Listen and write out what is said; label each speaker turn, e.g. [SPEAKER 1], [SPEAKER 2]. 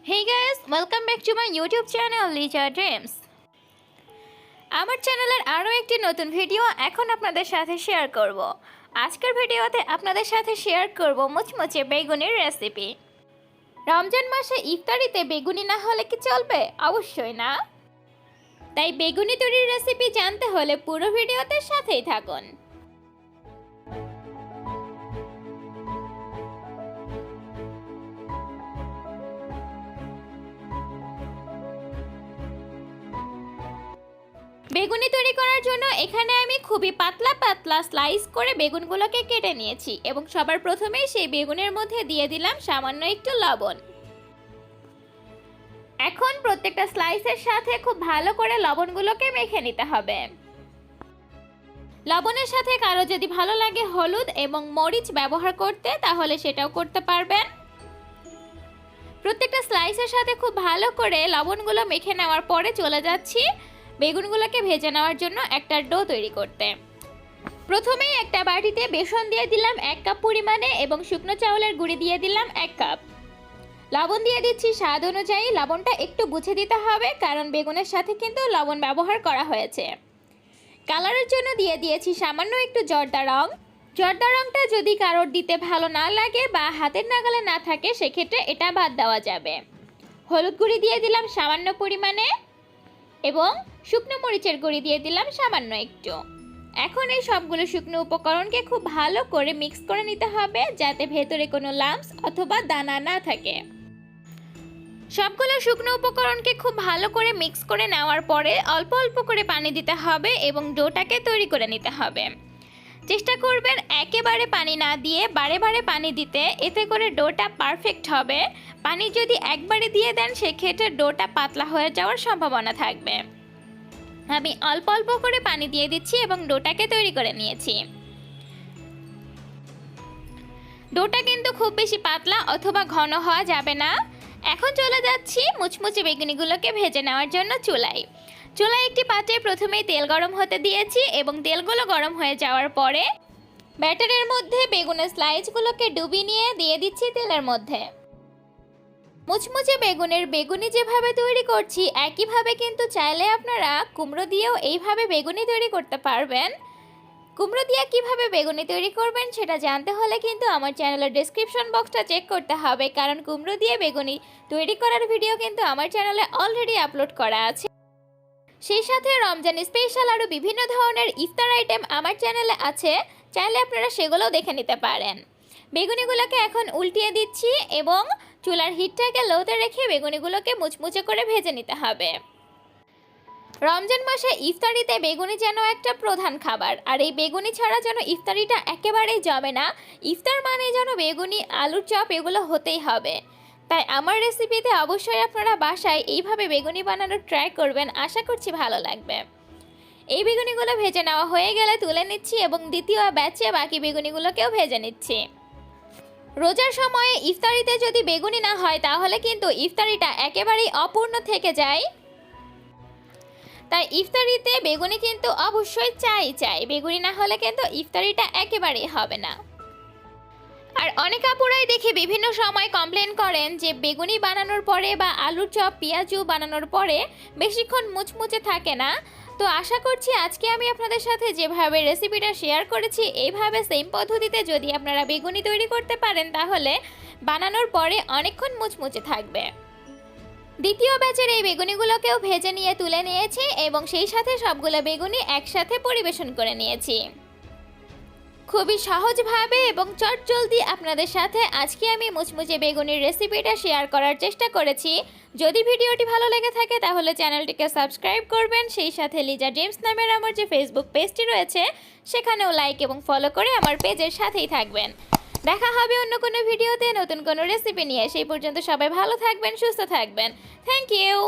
[SPEAKER 1] Hey guys, welcome back to my YouTube channel Liza Dreams. আমার চ্যানেলের আরও একটি নতুন ভিডিও এখন আপনাদের সাথে শেয়ার করব। আজকের ভিডিওতে আপনাদের সাথে শেয়ার করব মুচমুচে বেগুনের রেসিপি। রমজান মাসে ইফতারিতে বেগুনি না হলে কি চলবে? অবশ্যই না। তাই বেগুনি তৈরির রেসিপি জানতে হলে পুরো ভিডিওতে সাথেই থাকুন। বেগুনি তৈরি করার জন্য এখানে আমি খুবই পাতলা পাতলা স্লাইস করে বেগুনগুলোকে কেটে নিয়েছি এবং সবার প্রথমেই সেই বেগুনের মধ্যে দিয়ে দিলাম সামান্য একটু লবণ। এখন প্রত্যেকটা স্লাইসের সাথে খুব ভালো করে লবণগুলোকে মেখে নিতে হবে। লবণের সাথে কারো যদি ভালো লাগে হলুদ এবং মরিচ ব্যবহার করতে তাহলে সেটাও করতে পারবেন। প্রত্যেকটা স্লাইসের সাথে খুব ভালো করে লবণগুলো মেখে নেওয়ার পরে চলে যাচ্ছি বেগুনগুলোকে ভেজে নেওয়ার জন্য একটা ডো তৈরি করতে। প্রথমেই একটা বাটিতে বেসন দিয়ে দিলাম 1 কাপ পরিমাণে এবং শুকনো চাউলের গুঁড়ি দিয়ে দিলাম 1 কাপ। লবণ দিয়ে দিচ্ছি স্বাদ অনুযায়ী। লবণটা একটু বুঝে দিতে হবে কারণ বেগুনের সাথে কিন্তু লবণ ব্যবহার করা হয়েছে। কালারের জন্য দিয়ে দিয়েছি সামান্য একটু জর্দা রং। জর্দা রংটা যদি কারোর দিতে ভালো না লাগে বা হাতের নাগালে না থাকে সেক্ষেত্রে এটা বাদ দেওয়া যাবে। হলুদ গুঁড়ি দিয়ে দিলাম সামান্য পরিমাণে এবং শুকনো মরিচের গুঁড়ি দিয়ে দিলাম সামান্য একটু। এখন এই সবগুলো শুকনো উপকরণকে খুব ভালো করে মিক্স করে নিতে হবে যাতে ভেতরে কোনো লাম্পস অথবা দানা না থাকে। সবগুলো শুকনো উপকরণকে খুব ভালো করে মিক্স করে নেওয়ার পরে অল্প অল্প করে পানি দিতে হবে এবং ডোটাকে তৈরি করে নিতে হবে। চেষ্টা করবেন একেবারে পানি না দিয়ে বারে বারে পানি দিতে, এতে করে ডোটা পারফেক্ট হবে। পানি যদি একবারে দিয়ে দেন সেক্ষেত্রে ডোটা পাতলা হয়ে যাওয়ার সম্ভাবনা থাকবে। আমি অল্প অল্প করে পানি দিয়ে দিচ্ছি এবং ডোটাকে তৈরি করে নিয়েছি। ডোটা কিন্তু খুব বেশি পাতলা অথবা ঘন হওয়া যাবে না। এখন চলে যাচ্ছি মুচমুচে বেগুনিগুলোকে ভেজে নেওয়ার জন্য চুলায়। একটি পাত্রে প্রথমেই তেল গরম হতে দিয়েছি এবং তেলগুলো গরম হয়ে যাওয়ার পরে ব্যাটারের মধ্যে বেগুনের স্লাইসগুলোকে ডুবিয়ে নিয়ে দিয়ে দিচ্ছি তেলের মধ্যে। মুচমুচে বেগুনের বেগুনি যেভাবে তৈরি করছি একইভাবে কিন্তু চাইলে আপনারা কুমড়ো দিয়েও এইভাবে বেগুনি তৈরি করতে পারবেন। কুমড়ো দিয়ে কিভাবে বেগুনি তৈরি করবেন সেটা জানতে হলে কিন্তু আমার চ্যানেলের ডেসক্রিপশন বক্সটা চেক করতে হবে, কারণ কুমড়ো দিয়ে বেগুনি তৈরি করার ভিডিও কিন্তু আমার চ্যানেলে অলরেডি আপলোড করা আছে। সেই সাথে রমজান স্পেশাল আরও বিভিন্ন ধরনের ইফতার আইটেম আমার চ্যানেলে আছে, চাইলে আপনারা সেগুলোও দেখে নিতে পারেন। বেগুনিগুলোকে এখন উল্টিয়ে দিচ্ছি এবং চুলার হিটটাকে লোতে রেখে বেগুনিগুলোকে মুচমুচে করে ভেজে নিতে হবে। রমজান মাসে ইফতারিতে বেগুনি যেন একটা প্রধান খাবার, আর এই বেগুনি ছাড়া যেন ইফতারিটা একেবারেই জমে না। ইফতার মানে যেন বেগুনি, আলুর চপ এগুলো হতেই হবে। তাই আমার রেসিপিতে অবশ্যই আপনারা বাসায় এইভাবে বেগুনি বানানোর ট্রাই করবেন, আশা করছি ভালো লাগবে। এই বেগুনিগুলো ভেজে নেওয়া হয়ে গেলে তুলে নিচ্ছি এবং দ্বিতীয় ব্যাচে বাকি বেগুনিগুলোকেও ভেজে নিচ্ছি। রোজার সময়ে ইফতারিতে যদি বেগুনি না হয় তাহলে কিন্তু ইফতারিটা একেবারেই অপূর্ণ থেকে যায়। তাই ইফতারিতে বেগুনি কিন্তু অবশ্যই চাই। বেগুনি না হলে কিন্তু ইফতারিটা একেবারেই হবে না। আর অনেক আপুরাই দেখি বিভিন্ন সময় কমপ্লেন করেন যে বেগুনি বানানোর পরে বা আলুর চপ পেঁয়াজু বানানোর পরে বেশিক্ষণ মুচমুচে থাকে না। তো আশা করছি আজকে আমি আপনাদের সাথে যেভাবে রেসিপিটা শেয়ার করেছি এইভাবে সেম পদ্ধতিতে যদি আপনারা বেগুনি তৈরি করতে পারেন তাহলে বানানোর পরে অনেকক্ষণ মুচমুচে থাকবে। দ্বিতীয় ব্যাচের এই বেগুনিগুলোকেও ভেজে নিয়ে তুলে নিয়েছি এবং সেই সাথে সবগুলো বেগুনি একসাথে পরিবেশন করে নিয়েছি। খুবই সহজভাবে এবং চটজলদি আপনাদের সাথে আজকে আমি মুচমুচে বেগুনির রেসিপিটা শেয়ার করার চেষ্টা করেছি। যদি ভিডিওটি ভালো লেগে থাকে তাহলে চ্যানেলটিকে সাবস্ক্রাইব করবেন। সেই সাথে লিজা ড্রিমস নামের আমার যে ফেসবুক পেজটি রয়েছে সেখানেও লাইক এবং ফলো করে আমার পেজের সাথেই থাকবেন। দেখা হবে অন্য কোনো ভিডিওতে নতুন কোনো রেসিপি নিয়ে। সেই পর্যন্ত সবাই ভালো থাকবেন, সুস্থ থাকবেন। Thank you.